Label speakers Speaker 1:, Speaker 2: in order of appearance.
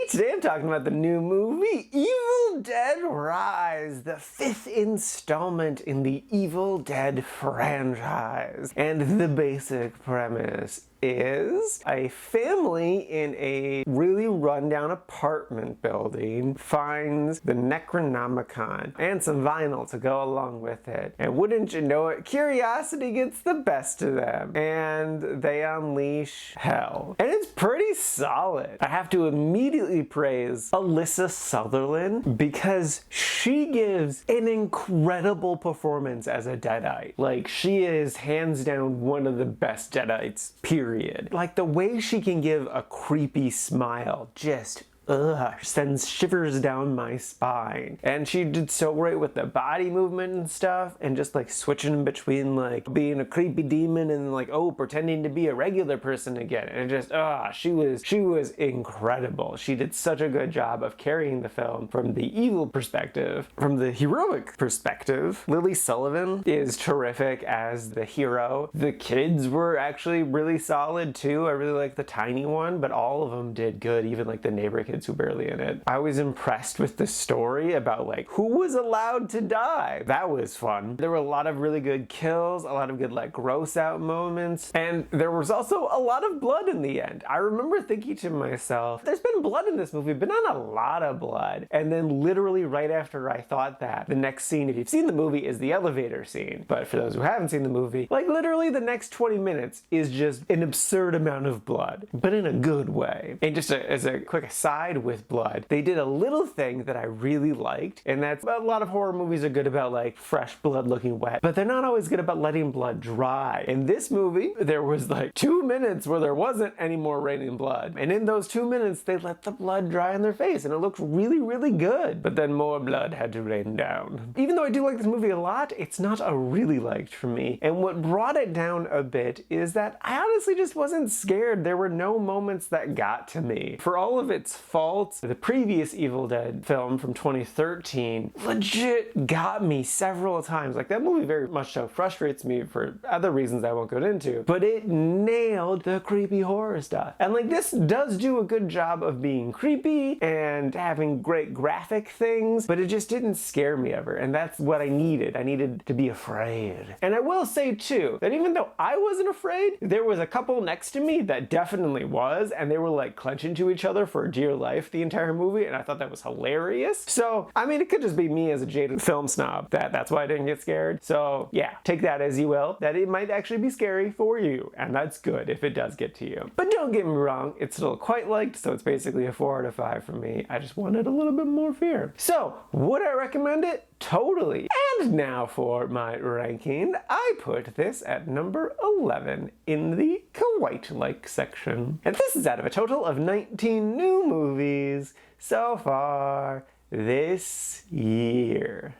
Speaker 1: Today I'm talking about the new movie, Evil Dead Rise, the 5th installment in the Evil Dead franchise. And the basic premise is a family in a really rundown apartment building finds the Necronomicon and some vinyl to go along with it. And wouldn't you know it, curiosity gets the best of them and they unleash hell. And it's pretty solid. I have to immediately praise Alyssa Sutherland because she gives an incredible performance as a Deadite. Like, she is hands down one of the best Deadites, period. Like, the way she can give a creepy smile just sends shivers down my spine. And she did so great with the body movement and stuff, and just like switching between like being a creepy demon and like, oh, pretending to be a regular person again. And just, she was incredible. She did such a good job of carrying the film from the evil perspective, from the heroic perspective. Lily Sullivan is terrific as the hero. The kids were actually really solid too. I really like the tiny one, but all of them did good, even like the neighbor kids who barely in it. I was impressed with the story about like who was allowed to die. That was fun. There were a lot of really good kills, a lot of good like gross out moments, and there was also a lot of blood in the end. I remember thinking to myself, there's been blood in this movie, but not a lot of blood. And then literally right after I thought that, the next scene, if you've seen the movie, is the elevator scene. But for those who haven't seen the movie, like literally the next 20 minutes is just an absurd amount of blood, but in a good way. And just as a quick aside with blood, they did a little thing that I really liked, and that's a lot of horror movies are good about like fresh blood looking wet, but they're not always good about letting blood dry. In this movie, there was like 2 minutes where there wasn't any more raining blood, and in those 2 minutes they let the blood dry on their face, and it looked really, really good. But then more blood had to rain down. Even though I do like this movie a lot, it's not a really liked for me, and what brought it down a bit is that I honestly just wasn't scared. There were no moments that got to me. For all of its faults, the previous Evil Dead film from 2013 legit got me several times. Like, that movie very much so frustrates me for other reasons I won't go into, but it nailed the creepy horror stuff. And like, this does do a good job of being creepy and having great graphic things, but it just didn't scare me ever, and that's what I needed. I needed to be afraid. And I will say too, that even though I wasn't afraid, there was a couple next to me that definitely was, and they were like clenching to each other for dear life the entire movie, and I thought that was hilarious. So, I mean, it could just be me as a jaded film snob that's why I didn't get scared. So yeah, take that as you will, that it might actually be scary for you, and that's good if it does get to you. But don't get me wrong, it's still quite liked, so it's basically a 4 out of 5 for me. I just wanted a little bit more fear. So, would I recommend it? Totally. And now for my ranking. I put this at number 11 in the quite-like section. And this is out of a total of 19 new movies so far this year.